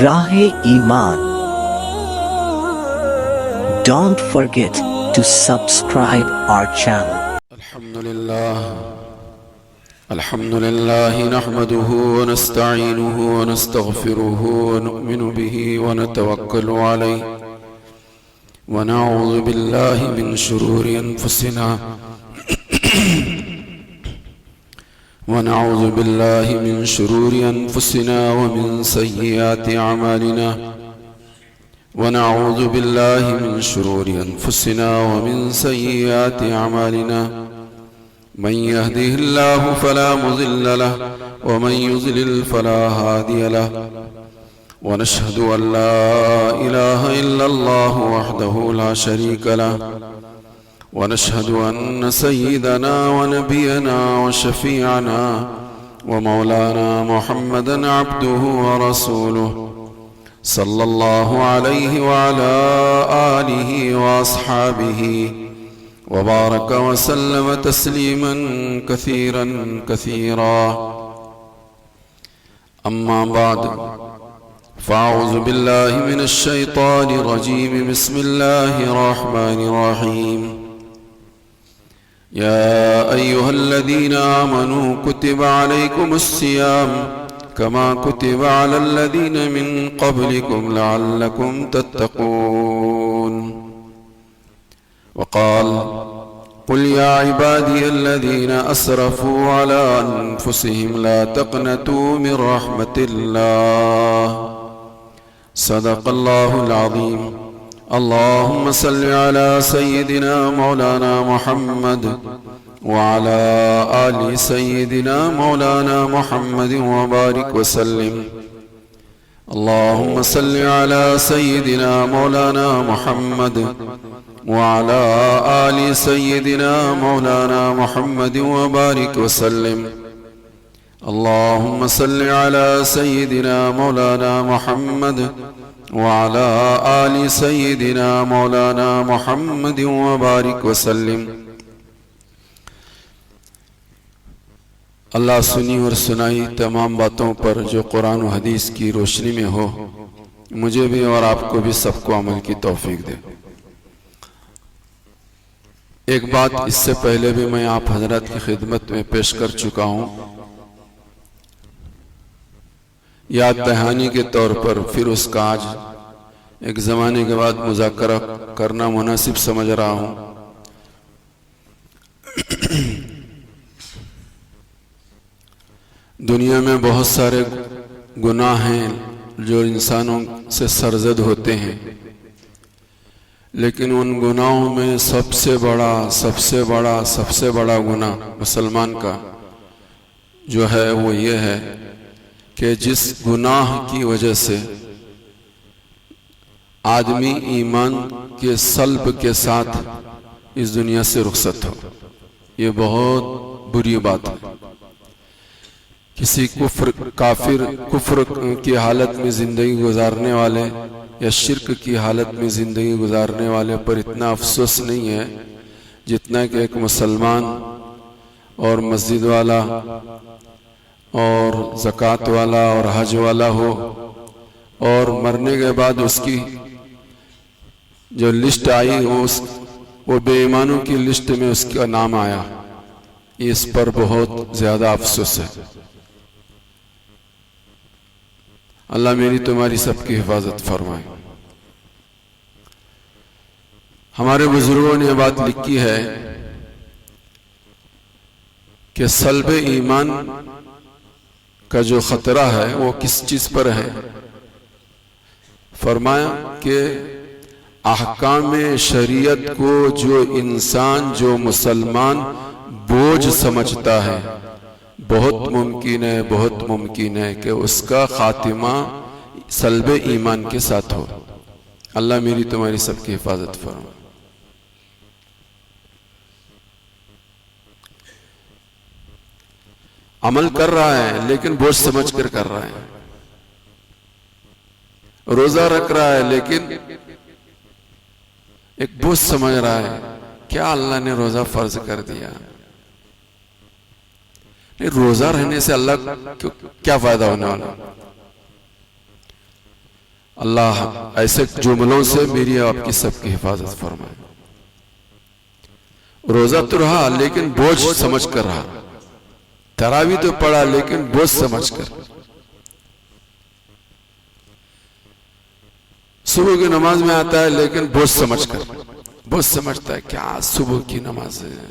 راہ ایمان. Don't forget to subscribe our channel. الحمد لله نحمده ونستعينه ونستغفره ونؤمن به ونتوكل عليه ونعوذ بالله من شرور أنفسنا ومن سيئات أعمالنا من يهده الله فلا مضل له ومن يضلل فلا هادي له ونشهد أن لا إله إلا الله وحده لا شريك له ونشهد أن سيدنا ونبينا وشفيعنا ومولانا محمدا عبده ورسوله صلى الله عليه وعلى آله وأصحابه وبارك وسلم تسليما كثيرا كثيرا. أما بعد فأعوذ بالله من الشيطان الرجيم. بسم الله الرحمن الرحيم. يا أيها الذين آمنوا كتب عليكم الصيام كما كتب على الذين من قبلكم لعلكم تتقون. وقال قل يا عبادي الذين أسرفوا على أنفسهم لا تقنطوا من رحمة الله. صدق الله العظيم. اللهم صل على سيدنا مولانا محمد وعلى آل سيدنا مولانا محمد وبارك وسلم. اللهم صل على سيدنا مولانا محمد وعلى آل سيدنا مولانا محمد وبارك وسلم. اللهم صل على سيدنا مولانا محمد وعلى آل سيدنا مولانا محمد وبارك وسلم. اللہ سنی اور سنائی تمام باتوں پر جو قرآن و حدیث کی روشنی میں ہو، مجھے بھی اور آپ کو بھی سب کو عمل کی توفیق دے. ایک بات اس سے پہلے بھی میں آپ حضرات کی خدمت میں پیش کر چکا ہوں، یاد دہانی کے طور پر پھر اس کا آج ایک زمانے کے بعد مذاکرہ کرنا مناسب سمجھ رہا ہوں. دنیا میں بہت سارے گناہ ہیں جو انسانوں سے سرزد ہوتے ہیں، لیکن ان گناہوں میں سب سے بڑا گناہ مسلمان کا جو ہے وہ یہ ہے کہ جس گناہ کی وجہ سے آدمی ایمان کے سلب کے ساتھ اس دنیا سے رخصت ہو. یہ بہت بری بات ہے. کسی کفر کی حالت میں زندگی گزارنے والے یا شرک کی حالت میں زندگی گزارنے والے پر اتنا افسوس نہیں ہے جتنا کہ ایک مسلمان اور مسجد والا اور زکوٰۃ والا اور حج والا ہو اور مرنے کے بعد اس کی جو لسٹ آئی وہ بے ایمانوں کی لسٹ میں اس کا نام آیا. اس پر بہت زیادہ افسوس ہے. اللہ میری تمہاری سب کی حفاظت فرمائے. ہمارے بزرگوں نے یہ بات لکھی ہے کہ سلب ایمان کا جو خطرہ ہے وہ کس چیز پر ہے. فرمایا کہ احکام شریعت کو جو انسان جو مسلمان بوجھ سمجھتا ہے، بہت ممکن ہے کہ اس کا خاتمہ سلب ایمان کے ساتھ ہو. اللہ میری تمہاری سب کی حفاظت فرمائے. عمل کر رہا ہے لیکن بوجھ سمجھ کر کر رہا ہے. روزہ رکھ رہا ہے لیکن ایک بوجھ سمجھ رہا ہے. کیا اللہ نے روزہ فرض کر دیا؟ نہیں، روزہ رہنے سے اللہ کو کیا فائدہ ہونے والا؟ اللہ ایسے جملوں سے میری آپ کی سب کی حفاظت فرمائے۔ روزہ تو رہا لیکن بوجھ سمجھ کر رہا، تراویح تو پڑھا لیکن بوجھ سمجھ کر، صبح کی نماز میں آتا ہے لیکن بوجھ سمجھ کر، بوجھ سمجھتا ہے کیا صبح کی نماز ہے،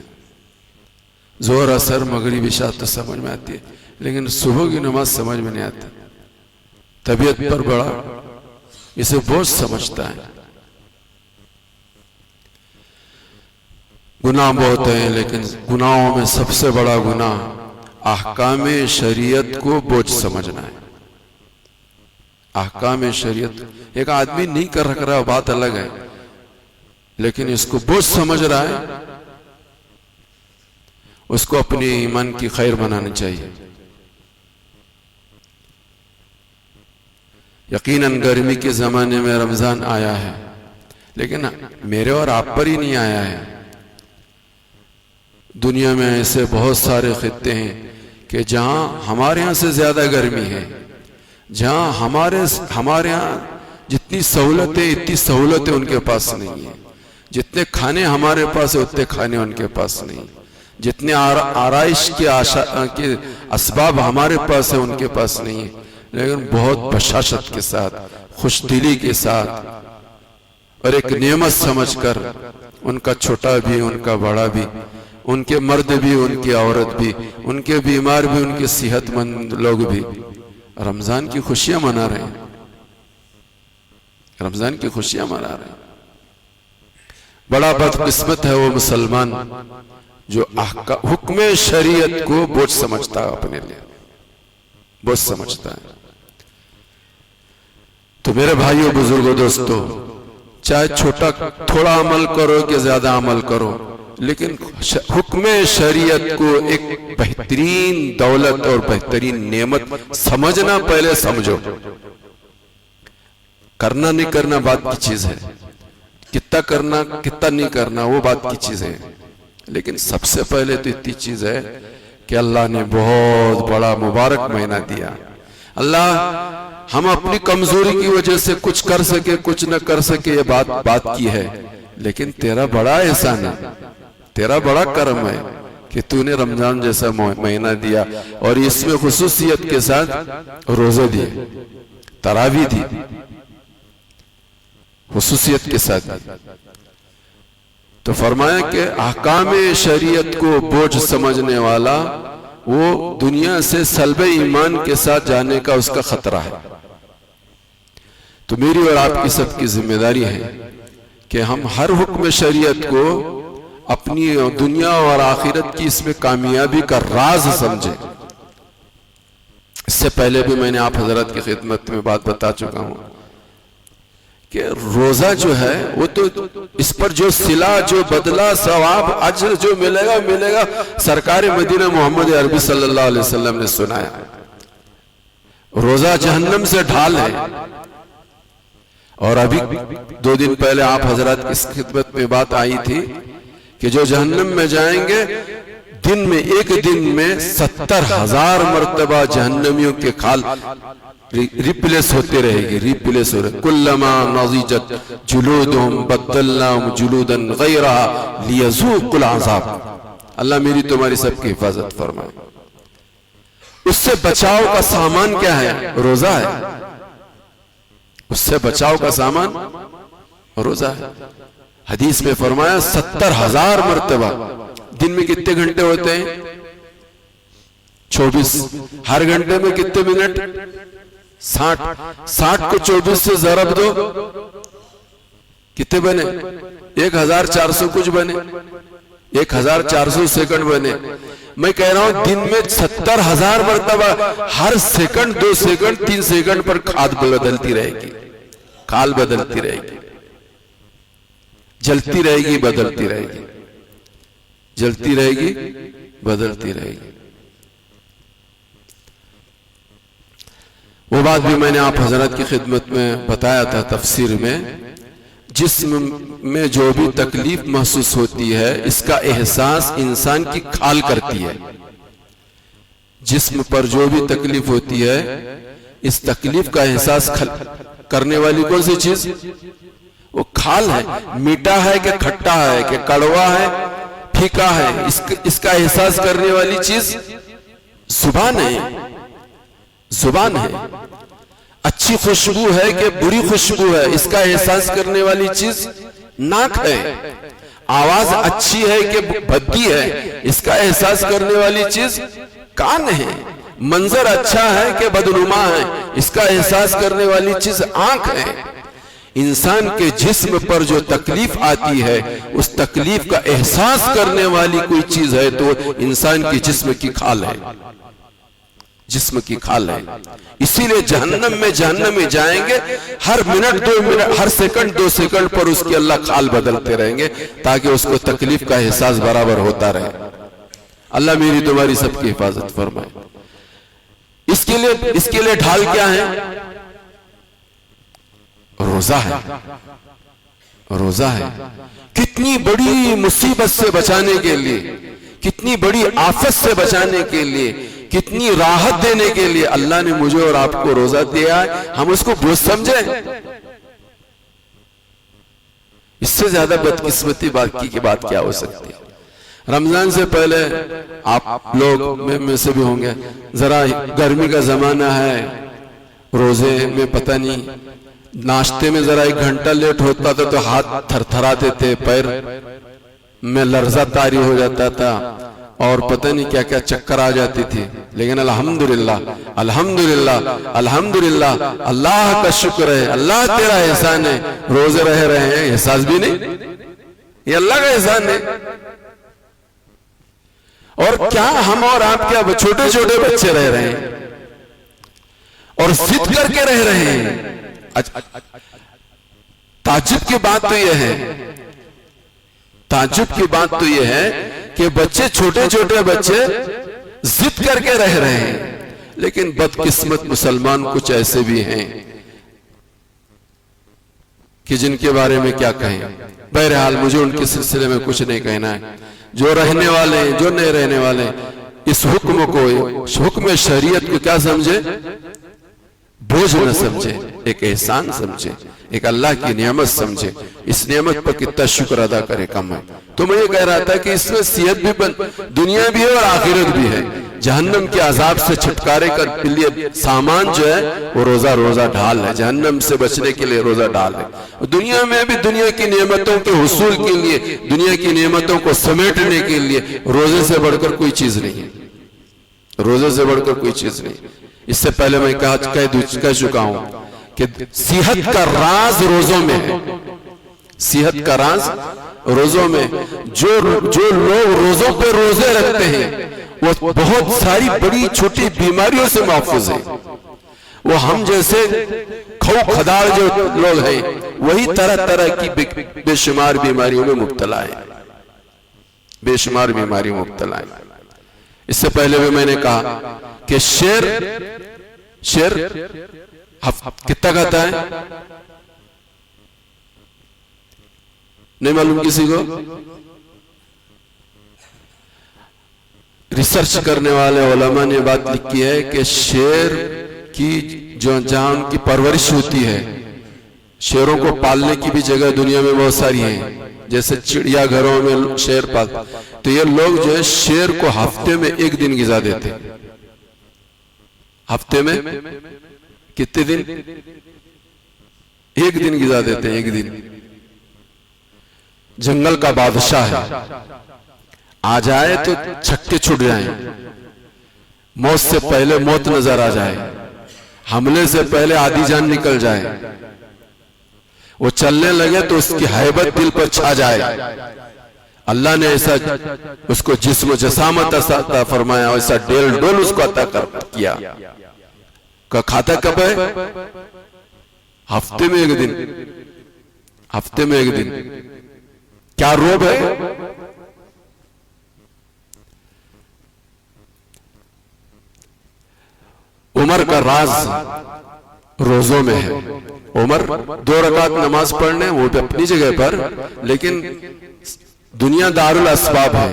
ظہر اثر مغرب عشاء تو سمجھ میں آتی ہے لیکن صبح کی نماز سمجھ میں نہیں آتی، طبیعت پر بڑا اسے بوجھ سمجھتا ہے۔ گناہ بہت ہیں لیکن گناہوں میں سب سے بڑا گناہ احکام شریعت کو بوجھ سمجھنا ہے۔ احکام شریعت ایک آدمی نہیں کر رہا بات الگ ہے، لیکن اس کو بوجھ سمجھ رہا ہے، اس کو اپنے ایمان کی خیر بنانی چاہیے۔ یقیناً گرمی کے زمانے میں رمضان آیا ہے، لیکن میرے اور آپ پر ہی نہیں آیا ہے۔ دنیا میں ایسے بہت سارے خطے ہیں کہ جہاں ہمارے ہاں سے زیادہ گرمی ہے، جہاں ہمارے ہاں جتنی سہولتیں اتنی سہولتیں ان کے پاس نہیں ہیں، جتنے کھانے ہمارے پاس ہیں اتنے کھانے ان کے پاس نہیں، جتنے آرائش کے اسباب ہمارے پاس ہیں ان کے پاس نہیں ہیں، لیکن بہت بشاشت کے ساتھ، خوش دلی کے ساتھ اور ایک نعمت سمجھ کر ان کا چھوٹا بھی ان کا بڑا بھی، ان کے مرد بھی ان کی عورت بھی، ان کے بیمار بھی ان کے صحت مند لوگ بھی رمضان کی خوشیاں منا رہے ہیں، رمضان کی خوشیاں منا رہے ہیں۔ بڑا بدقسمت ہے وہ مسلمان جو حکم شریعت کو بوجھ سمجھتا ہے، اپنے لیے بوجھ سمجھتا ہے۔ تو میرے بھائیوں بزرگوں دوستو، چاہے چھوٹا تھوڑا عمل کرو کہ زیادہ عمل کرو، لیکن حکم شریعت کو ایک بہترین دولت اور بہترین نعمت سمجھنا، پہلے سمجھو۔ کرنا نہیں کرنا بات کی چیز ہے، کتنا کرنا کتنا نہیں کرنا وہ بات کی چیز ہے، لیکن سب سے پہلے تو اتنی چیز ہے کہ اللہ نے بہت بڑا مبارک مہینہ دیا۔ اللہ ہم اپنی کمزوری کی وجہ سے کچھ کر سکے کچھ نہ کر سکے یہ بات کی ہے، لیکن تیرا بڑا احسان ہے، تیرا بڑا کرم ہے کہ تو نے رمضان جیسا مہینہ دیا، اور اس میں خصوصیت کے ساتھ روزے دیے، تراویح دی، خصوصیت کے ساتھ دی۔ تو فرمایا کہ احکام شریعت کو بوجھ سمجھنے والا وہ دنیا سے سلب ایمان کے ساتھ جانے کا اس کا خطرہ ہے۔ تو میری اور آپ کی سب کی ذمہ داری ہے کہ ہم ہر حکم شریعت کو اپنی دنیا اور آخرت کی اس میں کامیابی کا راز سمجھیں۔ اس سے پہلے بھی میں نے آپ حضرات کی خدمت میں بات بتا چکا ہوں کہ روزہ جو ہے وہ تو اس پر جو صلہ، جو بدلہ، ثواب، اجر جو ملے گا سرکار مدینہ محمد عربی صلی اللہ علیہ وسلم نے سنایا۔ روزہ جہنم سے ڈھال ہے، اور ابھی 2 دن پہلے آپ حضرات کی خدمت میں بات آئی تھی کہ جو جہنم میں جائیں گے دن میں ایک دن میں 70,000 مرتبہ جہنمیوں کے کھال ریپلیس ہوتے رہے گی، ریپلیس ہو رہے کلما نضجت جلودہم بدلناہم جلودا غیرہا لیذوقوا العذاب۔ اللہ میری تمہاری سب کی حفاظت فرمائے۔ اس سے بچاؤ کا سامان کیا ہے؟ روزہ ہے۔ اس سے بچاؤ کا سامان روزہ ہے۔ حدیث میں فرمایا 70,000 مرتبہ۔ دن میں کتنے گھنٹے ہوتے ہیں؟ 24۔ ہر گھنٹے میں کتنے منٹ؟ 60 کو 24 سے ضرب دو، کتنے بنے؟ 1400 کچھ بنے، 1400 سیکنڈ بنے۔ میں کہہ رہا ہوں دن میں 70,000 مرتبہ، ہر سیکنڈ 2 سیکنڈ 3 سیکنڈ پر کھاد بدلتی رہے گی، کھال بدلتی رہے گی، جلتی رہے گی، بدلتی رہے گی، جلتی رہے گی، بدلتی رہے گی۔ وہ بات بھی میں نے آپ حضرات کی خدمت میں بتایا تھا تفسیر میں، جسم میں جو بھی تکلیف محسوس ہوتی ہے اس کا احساس انسان کی کھال کرتی ہے۔ جسم پر جو بھی تکلیف ہوتی ہے اس تکلیف کا احساس کرنے والی کون سی چیز؟ وہ کھال ہے. میٹھا ہے کہ کھٹا ہے کہ کڑوا ہے پھیکا ہے، اس کا احساس کرنے والی چیز زبان ہے. زبان ہے. اچھی خوشبو ہے کہ بری خوشبو ہے اس کا احساس کرنے والی چیز ناک ہے. آواز اچھی ہے کہ بدی ہے اس کا احساس کرنے والی چیز کان ہے. منظر اچھا ہے کہ بدنما ہے اس کا احساس کرنے والی چیز آنکھ ہے. انسان کے جسم پر جو تکلیف آتی ہے اس تکلیف کا احساس کرنے والی کوئی چیز ہے تو انسان کی جسم کی کھال ہے. جسم کی کھال ہے. اسی لئے جہنم میں جائیں گے، ہر منٹ 2 منٹ، ہر سیکنڈ 2 سیکنڈ پر اس کی اللہ کھال بدلتے رہیں گے تاکہ اس کو تکلیف کا احساس برابر ہوتا رہے. اللہ میری تمہاری سب کی حفاظت فرمائے. اس کے لیے ڈھال کیا ہے؟ روزہ ہے. روزہ ہے. کتنی بڑی مصیبت سے بچانے کے لیے، کتنی بڑی آفت سے بچانے کے لیے، کتنی راحت دینے کے لیے اللہ نے مجھے اور آپ کو روزہ دیا ہے. ہم اس کو بوجھ سمجھیں؟ اس سے زیادہ بدقسمتی کی بات کیا ہو سکتی ہے؟ رمضان سے پہلے آپ لوگ میں سے بھی ہوں گے، ذرا گرمی کا زمانہ ہے، روزے میں پتہ نہیں، ناشتے میں ذرا 1 گھنٹہ لیٹ ہوتا تھا تو ہاتھ تھر تھراتے تھے، پیر میں لرزہ طاری ہو جاتا تھا اور پتہ نہیں کیا کیا چکر آ جاتی تھی. لیکن الحمدللہ الحمدللہ الحمدللہ، اللہ کا شکر ہے، اللہ تیرا احسان ہے، روزے رہے ہیں. احساس بھی نہیں، یہ اللہ کا احسان ہے. اور کیا ہم اور آپ کیا چھوٹے چھوٹے بچے رہ رہے ہیں اور ضد کر کے رہ رہے ہیں. تعجب کی بات تو یہ ہے، تعجب کی بات تو یہ ہے کہ بچے، چھوٹے چھوٹے بچے ضد کر کے رہ رہے ہیں. لیکن بدقسمت مسلمان کچھ ایسے بھی ہیں کہ جن کے بارے میں کیا کہیں. بہرحال مجھے ان کے سلسلے میں کچھ نہیں کہنا ہے. جو رہنے والے ہیں، جو نہیں رہنے والے، اس حکم کو، حکم شریعت کو کیا سمجھے؟ بوجھ نہ سمجھے، ایک احسان سمجھے، ایک اللہ کی نعمت سمجھے. اس نعمت پر کتنا شکر ادا کرے کم ہے. تو میں یہ کہہ رہا تھا کہ اس میں صحت بھی دنیا بھی ہے اور آخرت بھی ہے. جہنم کے عذاب سے چھٹکارے کے لیے سامان جو ہے وہ روزہ ڈھال ہے. جہنم سے بچنے کے لیے روزہ ڈھال ہے. دنیا میں بھی دنیا کی نعمتوں کے حصول کے لیے، دنیا کی نعمتوں کو سمیٹنے کے لیے روزے سے بڑھ کر کوئی چیز نہیں ہے. روزے سے بڑھ کر کوئی چیز نہیں. اس سے پہلے میں کہہ چکا ہوں کہ صحت کا راز روزوں میں ہے. صحت کا راز روزوں میں. جو لوگ روزوں پہ روزے رکھتے ہیں وہ بہت ساری بڑی چھوٹی بیماریوں سے محفوظ ہیں. وہ ہم جیسے کھو کھدار جو لوگ ہیں وہی طرح طرح کی بے شمار بیماریوں میں مبتلا ہیں. بے شمار بیماریوں میں مبتلا ہیں. اس سے پہلے بھی میں نے کہا کہ شیر کتنا کہتا ہے؟ نہیں معلوم کسی کو؟ ریسرچ کرنے والے علماء نے بات لکھی ہے کہ شیر کی جہاں ان کی پرورش ہوتی ہے، شیروں کو پالنے کی بھی جگہ دنیا میں بہت ساری ہیں، جیسے چڑیا گھروں میں شیر پال، تو یہ لوگ جو ہے شیر کو ہفتے میں 1 دن غذا دیتے. ہفتے میں کتنے دن؟ 1 دن غذا دیتے ہیں. 1 دن. جنگل کا بادشاہ ہے، آ جائے تو چھکے چھٹ جائیں، موت سے پہلے موت نظر آ جائے، حملے سے پہلے آدھی جان نکل جائے، وہ چلنے لگے تو اس کی ہیبت دل پر چھا جائے. اللہ نے ایسا اس کو جسم و جسامت عطا فرمایا، ایسا ڈیل ڈول اس کو عطا کیا. کھاتا کب ہے؟ ہفتے میں 1 دن. ہفتے میں 1 دن. کیا روب ہے؟ عمر کا راز روزوں میں ہے. عمر 2 رکعت نماز پڑھنے وہ بھی اپنی جگہ پر، لیکن دنیا دار الاسباب ہے.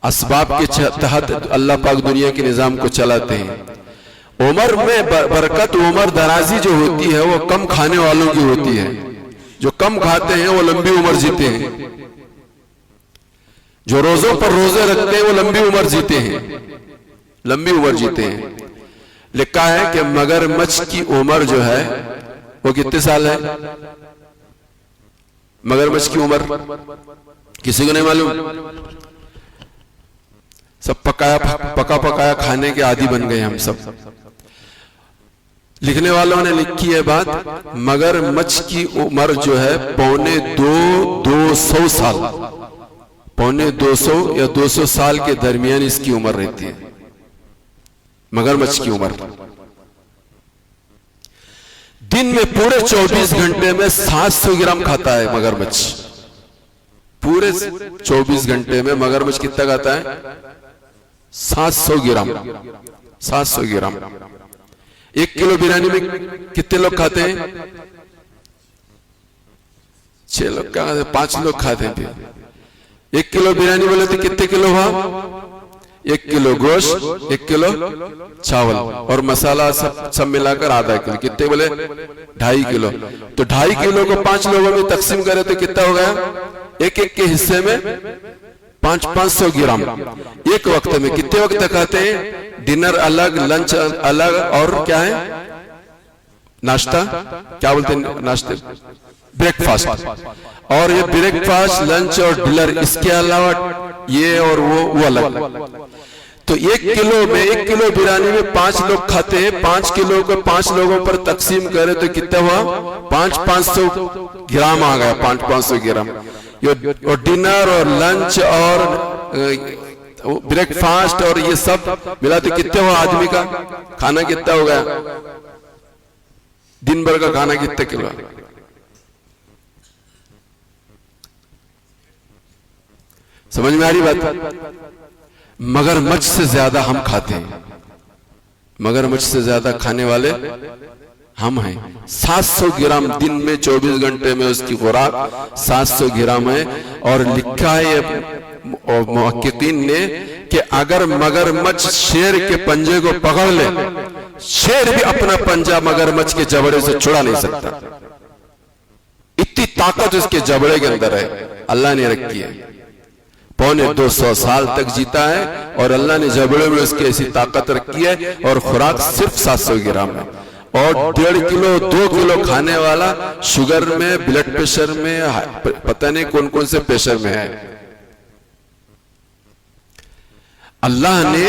اسباب کے تحت اللہ پاک دنیا کے نظام کو چلاتے ہیں۔ عمر میں برکت، عمر درازی جو ہوتی ہے وہ کم کھانے والوں کی ہوتی ہے۔ جو کم کھاتے ہیں وہ لمبی عمر جیتے ہیں، جو روزوں پر روزے رکھتے ہیں وہ لمبی عمر جیتے ہیں، لمبی عمر جیتے ہیں۔ لکھا ہے کہ مگرمچھ کی عمر جو ہے وہ کتنے سال ہے؟ مگرمچھ کی عمر کسی کو نہیں معلوم؟ سب پکا پکایا کھانے کے عادی بن گئے ہم سب۔ لکھنے والوں نے لکھی ہے بات، مگرمچھ کی عمر جو ہے 250 سال، 250 یا 200 سال کے درمیان اس کی عمر رہتی ہے، مگرمچھ کی عمر۔ دن میں پورے 24 گھنٹے میں 700 گرام کھاتا ہے مگرمچھ، پورے 24 گھنٹے میں مگرمچھ کتنا کھاتا ہے؟ 700 گرام، 700 گرام۔ 1 کلو بریانی میں کتنے لوگ کھاتے ہیں؟ 6 لوگ کھاتے ہیں، 5 لوگ کھاتے ہیں۔ 1 کلو بریانی بولے تو کتنے کلو ہوا؟ 1 کلو گوشت، 1 کلو چاول اور مسالہ سب ملا کر آدھا کلو، کتنے بولے؟ 2.5 کلو۔ تو 2.5 کلو کو 5 لوگوں میں تقسیم کرے تو کتنا ہو گیا؟ ایک کے حصے میں 500 گرام۔ ایک وقت میں کتنے وقت کھاتے ہیں؟ ڈنر الگ، لنچ الگ، اور کیا ہے؟ ناشتہ، کیا بولتے ہیں ناشتے؟ Break fast. اور یہ بریک فاسٹ، لنچ اور ڈنر، اس کے علاوہ یہ اور وہ الگ۔ تو 1 کلو میں، 1 کلو بریانی میں 5 لوگ کھاتے ہیں، 5 کلو کو 5 لوگوں پر تقسیم کرے تو کتنا ہوا؟ 500 گرام آ گیا، 500 گرام۔ اور ڈنر اور لنچ اور بریک فاسٹ اور یہ سب ملا تو کتنا ہوا؟ آدمی کا کھانا کتنا ہو گیا؟ دن بھر کا کھانا کتنا کلو؟ سمجھ میں آ رہی بات؟ مگرمچھ سے زیادہ ہم کھاتے ہیں، مگرمچھ سے زیادہ کھانے والے ہم ہیں۔ 700 گرام دن میں 24 گھنٹے میں اس کی خوراک 700 گرام ہے۔ اور لکھا ہے محققین نے کہ اگر مگرمچھ شیر کے پنجے کو پکڑ لے، شیر بھی اپنا پنجہ مگرمچھ کے جبڑے سے چھڑا نہیں سکتا، اتنی طاقت اس کے جبڑے کے اندر ہے، اللہ نے رکھی ہے۔ 250 سال تک جیتا ہے اور اللہ نے جبڑے میں اس کی ایسی طاقت رکھی ہے، اور خوراک صرف 700 گرام ہے۔ اور 1.5 کلو 2 کلو کھانے والا شوگر میں، بلڈ پریشر میں، پتہ نہیں کون کون سے پریشر میں ہے۔ اللہ نے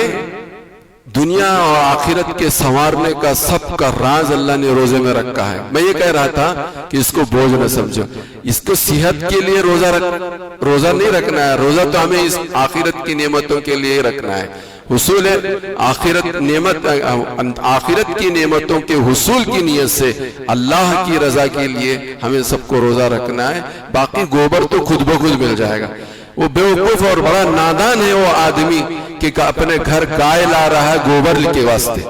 دنیا اور آخرت کے سنوارنے کا سب کا راز اللہ نے روزے میں رکھا ہے۔ میں یہ کہہ رہا تھا کہ اس کو بوجھ نہ سمجھو، اس کو صحت کے لیے روزہ نہیں رکھنا ہے، روزہ تو ہمیں اس آخرت کی نعمتوں کے لیے رکھنا ہے۔ حصول آخرت کی نعمتوں کے حصول کی نیت سے اللہ کی رضا کے لیے ہمیں سب کو روزہ رکھنا ہے۔ باقی گوبر تو خود بخود مل جائے گا۔ وہ بیوقوف اور بڑا نادان ہے وہ آدمی کہ اپنے گھر گائے لا رہا ہے گوبر کے واسطے،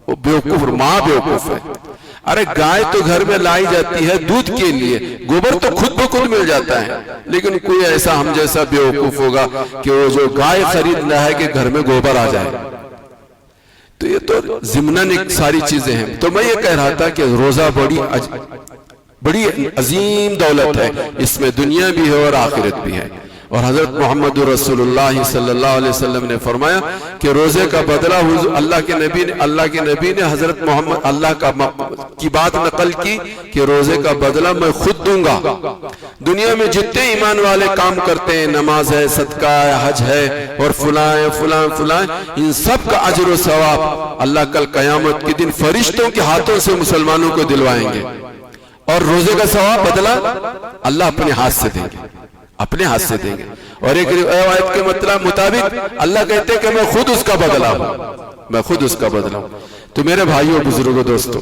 وہ بیوقوف، ماں بیوقوف ہے۔ ارے گائے تو گھر میں لائی جاتی ہے دودھ کے لیے، گوبر تو خود بخود مل جاتا ہے۔ لیکن کوئی ایسا ہم جیسا بیوقوف ہوگا کہ وہ جو گائے خرید رہا ہے کہ گھر میں گوبر آ جائے؟ تو یہ تو ضمناً ایک ساری چیزیں ہیں۔ تو میں یہ کہہ رہا تھا کہ روزہ بڑی عظیم دولت ہے، اس میں دنیا بھی ہے اور آخرت بھی ہے۔ اور حضرت محمد رسول اللہ صلی اللہ علیہ وسلم نے فرمایا کہ روزے کا بدلہ اللہ کے نبی نے حضرت محمد اللہ کی بات نقل کی کہ روزے کا بدلہ میں خود دوں گا۔ دنیا میں جتنے ایمان والے کام کرتے ہیں، نماز ہے، صدقہ ہے، حج ہے اور فلاں ان سب کا اجر و ثواب اللہ کل قیامت کے دن فرشتوں کے ہاتھوں سے مسلمانوں کو دلوائیں گے، اور روزے کا ثواب بدلہ اللہ اپنے ہاتھ سے دیں گے، اپنے ہاتھ سے دیں گے۔ اور ایک روایت کے مطلب مطابق اللہ کہتے ہیں کہ میں خود اس کا بدلہ ہوں، میں خود اس کا بدلہ ہوں۔ تو میرے بھائیوں، بزرگوں، دوستوں،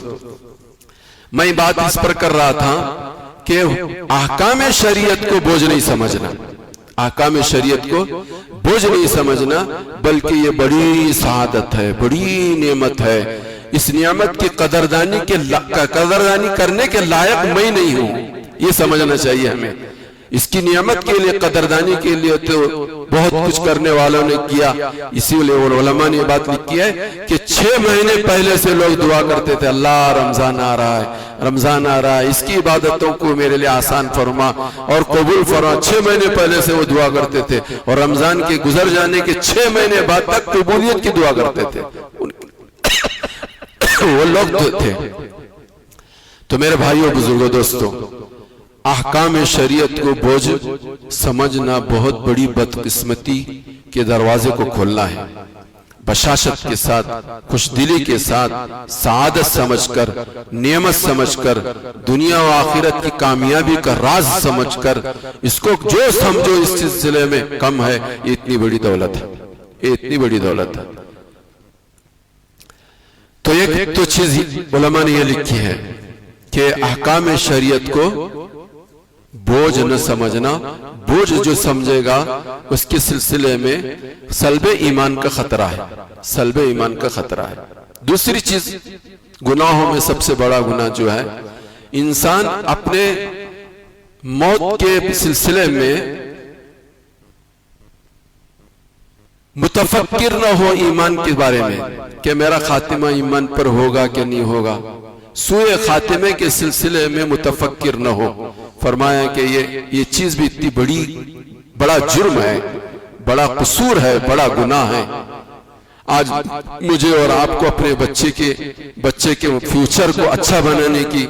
میں بات اس پر کر رہا تھا کہ احکام شریعت کو بوجھ نہیں سمجھنا، احکام شریعت کو بوجھ نہیں سمجھنا، بلکہ یہ بڑی سعادت ہے، بڑی نعمت ہے۔ اس نعمت کی قدردانی کرنے کے لائق میں نہیں ہوں، یہ سمجھنا چاہیے ہمیں۔ اس کی نعمت کے لیے قدردانی کے لیے تو بہت کچھ کرنے والوں نے کیا. اسی لیے علماء نے یہ بات لکھی ہے کہ 6 مہینے پہلے سے لوگ دعا کرتے تھے اللہ رمضان آ رہا ہے، رمضان آ رہا ہے، اس کی عبادتوں کو میرے لیے آسان فرما اور قبول فرما. 6 مہینے پہلے سے وہ دعا کرتے تھے اور رمضان کے گزر جانے کے 6 مہینے بعد تک قبولیت کی دعا کرتے تھے. وہ لوگ تھے. تو میرے بھائیوں بزرگوں دوستوں، احکام شریعت کو بوجھ سمجھنا بہت بڑی بدقسمتی کے دروازے کو کھولنا ہے. بشاشت کے ساتھ، خوش دلی کے ساتھ، سعادت سمجھ کر، نعمت سمجھ کر، دنیا و آخرت کی کامیابی کا راز سمجھ کر اس کو جو سمجھو اس سلسلے میں کم ہے. یہ اتنی بڑی دولت ہے، یہ اتنی بڑی دولت ہے. تو ایک تو چیز علماء نے یہ لکھی ہے کہ احکام شریعت کو بوجھ نہ سمجھنا. بوجھ جو سمجھے گا اس کے سلسلے میں سلب ایمان کا خطرہ ہے، سلب ایمان کا خطرہ ہے. دوسری چیز، گناہوں میں سب سے بڑا گناہ جو ہے، انسان اپنے موت کے سلسلے میں متفکر نہ ہو ایمان کے بارے میں کہ میرا خاتمہ ایمان پر ہوگا کہ نہیں ہوگا. سوء خاتمے کے سلسلے میں متفکر نہ ہو. فرمایا کہ یہ چیز بھی اتنی بڑا جرم ہے، بڑا قصور ہے، بڑا گناہ ہے. آج مجھے اور آپ کو اپنے بچے کے فیوچر کو اچھا بنانے کی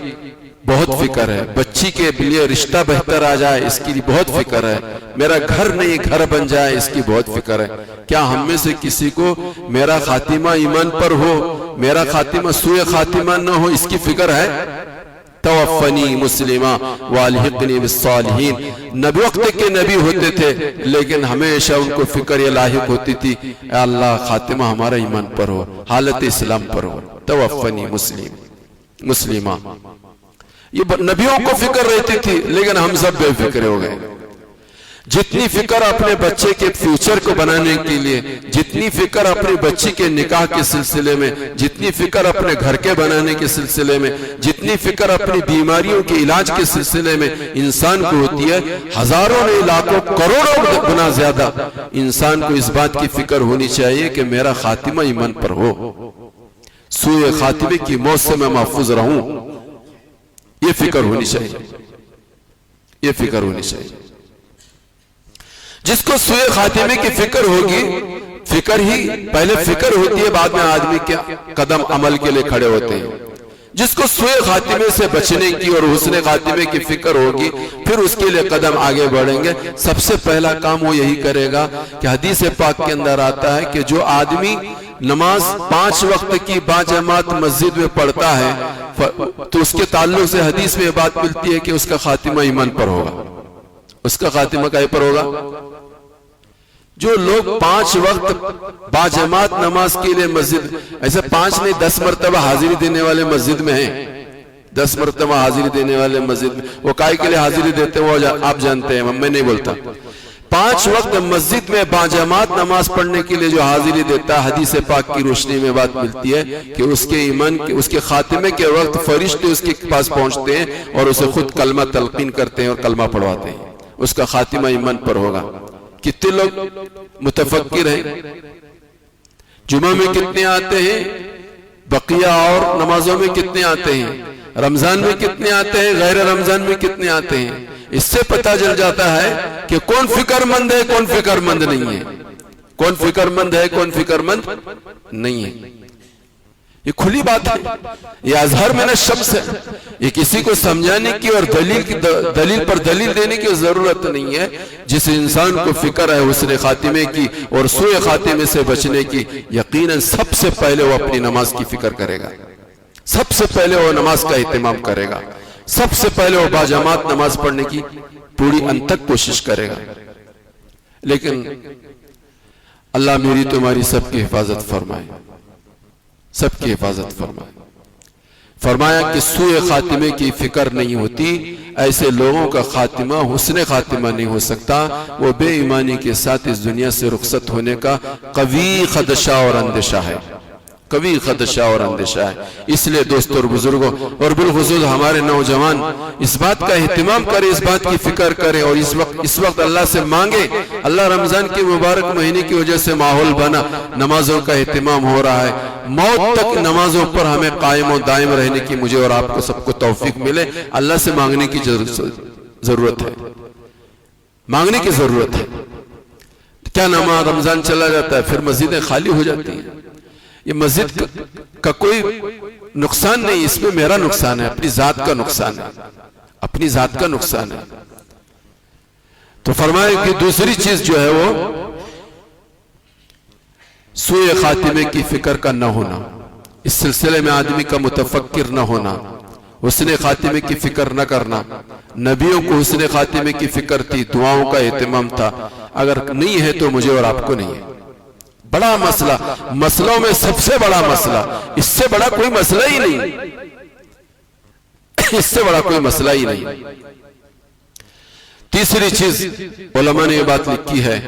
بہت فکر ہے. بچی کے لیے رشتہ بہتر آ جائے اس کی بہت فکر ہے. میرا گھر نہیں گھر بن جائے اس کی بہت فکر ہے. کیا ہم میں سے کسی کو میرا خاتمہ ایمان پر ہو، میرا خاتمہ سوء خاتمہ نہ ہو، اس کی فکر ہے؟ توفنی مسلمہ والحقنی بالصالحین. نبی وقت کے نبی ہوتے تھے لیکن ہمیشہ ان کو فکر یہ لاحق ہوتی تھی اے اللہ خاتمہ ہمارا ایمان پر ہو، حالت اسلام پر ہو. توفنی مسلمہ. یہ نبیوں کو فکر رہتی تھی لیکن ہم سب بے فکر ہو گئے. جتنی فکر اپنے بچے کے فیوچر کو بنانے کے لیے، جتنی فکر اپنی بچی کے نکاح کے سلسلے میں، جتنی فکر اپنے گھر کے بنانے کے سلسلے میں، جتنی فکر اپنی بیماریوں کے علاج کے سلسلے میں انسان کو ہوتی ہے، ہزاروں نے لاکھوں کروڑوں گنا زیادہ انسان کو اس بات کی فکر ہونی چاہیے کہ میرا خاتمہ ایمان پر ہو، سوء خاتمے کی موت سے میں محفوظ رہوں. یہ فکر ہونی چاہیے، یہ فکر ہونی چاہیے. جس کو سوء خاتمے کی فکر ہوگی، فکر ہی پہلے فکر ہوتی ہے بعد میں آدمی کے قدم عمل کے لیے کھڑے ہوتے ہیں. جس کو سوء خاتمے سے بچنے کی اور حسن خاتمے کی فکر ہوگی پھر اس کے لیے قدم آگے بڑھیں گے. سب سے پہلا کام وہ یہی کرے گا کہ حدیث پاک کے اندر آتا ہے کہ جو آدمی نماز 5 وقت کی باجماعت مسجد میں پڑھتا ہے تو اس کے تعلق سے حدیث میں یہ بات ملتی ہے کہ اس کا خاتمہ ایمان پر ہوگا. اس کا خاتمہ کہیں پر ہوگا؟ جو لوگ 5 وقت باجماعت نماز کے لیے مسجد، ایسے 5 نہیں 10 مرتبہ حاضری دینے والے مسجد میں ہیں، 10 مرتبہ حاضری دینے والے مسجد میں، وہ کائی کے لیے حاضری دیتے ہیں وہ آپ جانتے ہیں، میں نہیں بولتا. 5 وقت مسجد میں باجماعت نماز پڑھنے کے لیے جو حاضری دیتا ہے، حدیث پاک کی روشنی میں بات ملتی ہے کہ اس کے ایمان اس کے خاتمے کے وقت فرشتے اس کے پاس پہنچتے ہیں اور اسے خود کلمہ تلقین کرتے ہیں اور کلمہ پڑھواتے ہیں. اس کا خاتمہ ایمان پر ہوگا. کتنے لوگ متفکر ہیں؟ جمعہ میں کتنے آتے ہیں؟ بقیہ اور نمازوں میں کتنے آتے ہیں؟ رمضان میں کتنے آتے ہیں؟ غیر رمضان میں کتنے آتے ہیں؟ اس سے پتہ چل جاتا ہے کہ کون فکر مند ہے، کون فکر مند نہیں ہے، کون فکر مند ہے، کون فکر مند نہیں ہے. یہ کھلی بات ہے، یہ اظہر من الشمس ہے. یہ کسی کو سمجھانے کی اور دلیل پر دلیل دینے کی ضرورت نہیں ہے. جس انسان کو فکر ہے حسن خاتمے کی اور سوء خاتمے سے بچنے کی، یقیناً سب سے پہلے وہ اپنی نماز کی فکر کرے گا، سب سے پہلے وہ نماز کا اہتمام کرے گا، سب سے پہلے وہ باجماعت نماز پڑھنے کی پوری انتک کوشش کرے گا. لیکن اللہ میری تمہاری سب کی حفاظت فرمائے، سب کی حفاظت فرمائے. فرمایا کہ سوء خاتمے کی فکر نہیں ہوتی، ایسے لوگوں کا خاتمہ حسن خاتمہ نہیں ہو سکتا. وہ بے ایمانی کے ساتھ اس دنیا سے رخصت ہونے کا قوی خدشہ اور اندیشہ ہے، قوی خدشہ اور اندیشہ ہے. اس لیے دوستوں اور بزرگوں اور بالخصوص ہمارے نوجوان اس بات کا اہتمام کریں، اس بات کی فکر کریں اور اس وقت اللہ سے مانگیں. اللہ رمضان کے مبارک مہینے کی وجہ سے ماحول بنا، نمازوں کا اہتمام ہو رہا ہے. موت تک نمازوں پر ہمیں قائم و دائم رہنے کی مجھے اور آپ کو سب کو توفیق ملے. اللہ سے مانگنے کی ضرورت ہے، مانگنے کی ضرورت ہے. کیا نماز رمضان چلا جاتا ہے پھر مسجدیں خالی ہو جاتی ہیں. یہ مسجد کا کوئی نقصان نہیں، اس میں میرا نقصان ہے، اپنی ذات کا نقصان ہے، اپنی ذات کا نقصان ہے. تو فرمائے کہ دوسری چیز جو ہے وہ سوء خاتمے کی فکر کا نہ ہونا. اس سلسلے میں آدمی کا متفکر نہ ہونا، حسن خاتمے کی فکر نہ کرنا. نبیوں کو حسن خاتمے کی فکر تھی، دعاؤں کا اہتمام تھا. اگر نہیں ہے تو مجھے اور آپ کو نہیں ہے. بڑا مسئلہ، مسئلوں میں سب سے بڑا مسئلہ، اس سے بڑا کوئی مسئلہ ہی نہیں، اس سے بڑا کوئی مسئلہ ہی نہیں. تیسری چیز علماء نے یہ بات لکھی ہے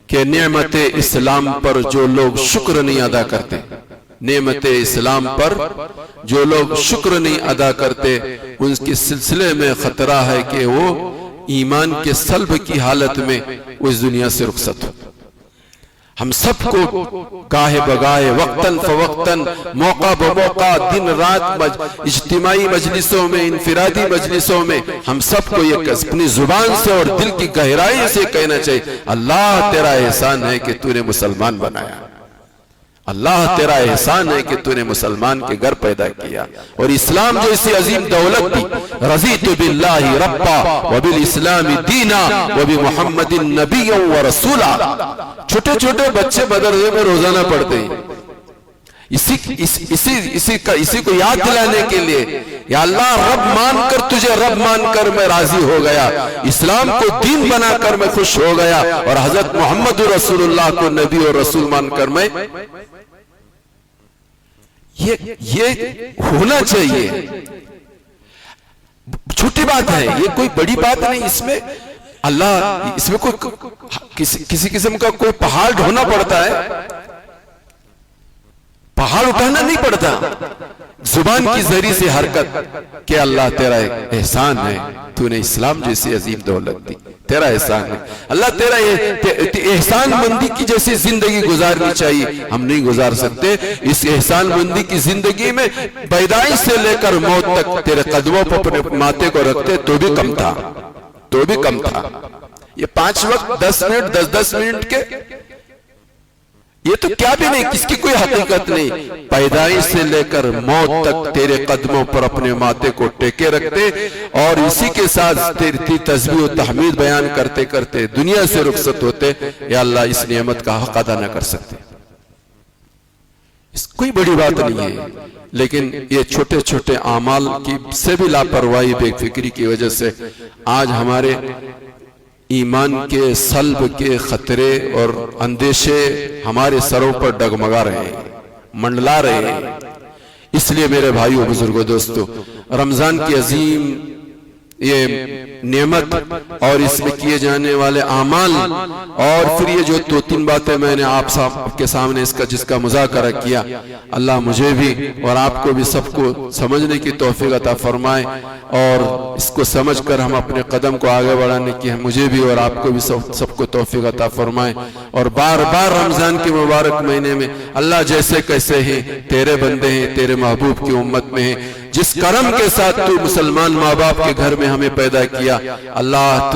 کہ نعمت اسلام پر جو لوگ شکر نہیں ادا کرتے، نعمت اسلام پر جو لوگ شکر نہیں ادا کرتے، ان کے سلسلے میں خطرہ ہے کہ وہ ایمان کے سلب کی حالت میں اس دنیا سے رخصت ہو. ہم سب کو گاہے بگاہے، وقتاً فوقتاً، موقع بموقع، دن رات اجتماعی مجلسوں میں، انفرادی مجلسوں میں ہم سب کو یہ اپنی زبان سے اور دل کی گہرائی سے کہنا چاہیے، اللہ تیرا احسان ہے کہ تو نے مسلمان بنایا، اللہ تیرا احسان ہے کہ تو نے مسلمان کے گھر پیدا کیا. اور اسلام جو اسی عظیم دولت تھی، رضیت باللہ ربا وبالاسلام دینا وبمحمد نبی و رسولا. چھوٹے چھوٹے بچے مدرسے میں روزانہ پڑھتے ہیں اسی کو یاد دلانے کے لیے، یا اللہ رب مان کر، تجھے رب مان کر میں راضی ہو گیا، اسلام کو دین بنا کر میں خوش ہو گیا، اور حضرت محمد رسول اللہ کو نبی اور رسول مان کر میں. یہ ہونا چاہیے. چھوٹی بات ہے، یہ کوئی بڑی بات نہیں. اس میں اللہ، اس میں کوئی کسی قسم کا کوئی پہاڑ ڈھونا پڑتا ہے، پہاڑ اٹھانا نہیں پڑتا. زبان کی ذریعے سے حرکت کہ اللہ تیرا احسان ہے، تو نے اسلام جیسی عظیم دولت دی، تیرا احسان ہے. اللہ تیرا احسان مندی کی جیسی زندگی گزارنی چاہیے، ہم نہیں گزار سکتے. اس احسان مندی کی زندگی میں پیدائش سے لے کر موت تک تیرے قدموں پر اپنے ماتھے کو رکھتے تو بھی کم تھا، تو بھی کم تھا. یہ 5 وقت 10 منٹ 10 منٹ کے، یہ تو کیا بھی نہیں، کس کی کوئی حقیقت نہیں. پیدائش سے لے کر موت تک تیرے قدموں پر اپنے ماتھے کو ٹیکے رکھتے، اور اسی کے ساتھ تیری تسبیح و تحمید بیان کرتے کرتے دنیا سے رخصت ہوتے. یا اللہ اس نعمت کا حق ادا نہ کر سکتے. اس کوئی بڑی بات نہیں ہے، لیکن یہ چھوٹے چھوٹے اعمال کی سے بھی لاپرواہی، بے فکری کی وجہ سے آج ہمارے ایمان کے سلب کے خطرے اور اندیشے ہمارے سروں پر ڈگمگا رہے ہیں، منڈلا رہے ہیں. اس لیے میرے بھائیو، بزرگوں، دوستو، رمضان کی عظیم یہ نعمت اور اس میں کیے جانے والے اعمال، اور پھر یہ جو 2-3 باتیں میں نے آپ کے سامنے جس کا مذاکرہ کیا، اللہ مجھے بھی اور آپ کو بھی سب کو سمجھنے کی توفیق عطا فرمائے، اور اس کو سمجھ کر ہم اپنے قدم کو آگے بڑھانے کی مجھے بھی اور آپ کو بھی سب کو توفیق عطا فرمائے. اور بار بار رمضان کے مبارک مہینے میں اللہ جیسے کیسے ہیں تیرے بندے ہیں، تیرے محبوب کی امت میں ہیں، جس کرم کے ساتھ تو مسلمان ماں باپ کے گھر میں ہمیں پیدا کیا، اللہ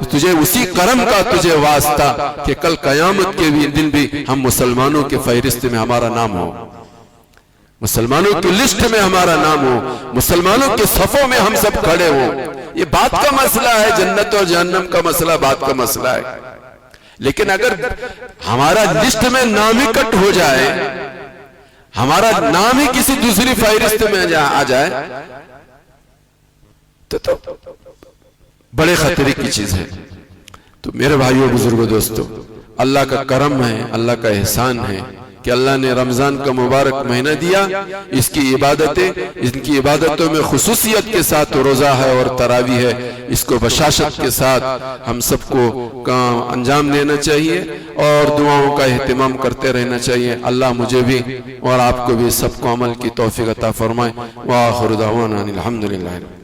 تجھے اسی کرم کا تجھے واسطہ کہ کل قیامت کے دن بھی ہم مسلمانوں کے فہرست میں ہمارا نام ہو، مسلمانوں کی لسٹ میں ہمارا نام ہو، مسلمانوں کے صفوں میں ہم سب کھڑے ہوں. یہ بات کا مسئلہ ہے، جنت اور جہنم کا مسئلہ بات کا مسئلہ ہے. لیکن اگر ہمارا لسٹ میں نام ہی کٹ ہو جائے، ہمارا نام ہی کسی دوسری فہرست میں آ جائے تو بڑے خطرے کی چیز ہے. تو میرے بھائیوں، بزرگوں، دوستو، اللہ کا کرم ہے، اللہ کا احسان ہے کہ اللہ نے رمضان کا مبارک مہینہ دیا، اس کی عبادتیں، ان کی عبادتوں میں خصوصیت کے ساتھ روزہ ہے اور تراویح ہے، اس کو بشاشت کے ساتھ ہم سب کو انجام دینا چاہیے اور دعاؤں کا اہتمام کرتے رہنا چاہیے۔ اللہ مجھے بھی اور آپ کو بھی سب کو عمل کی توفیق عطا فرمائے۔ وآخر دعوانا الحمدللہ۔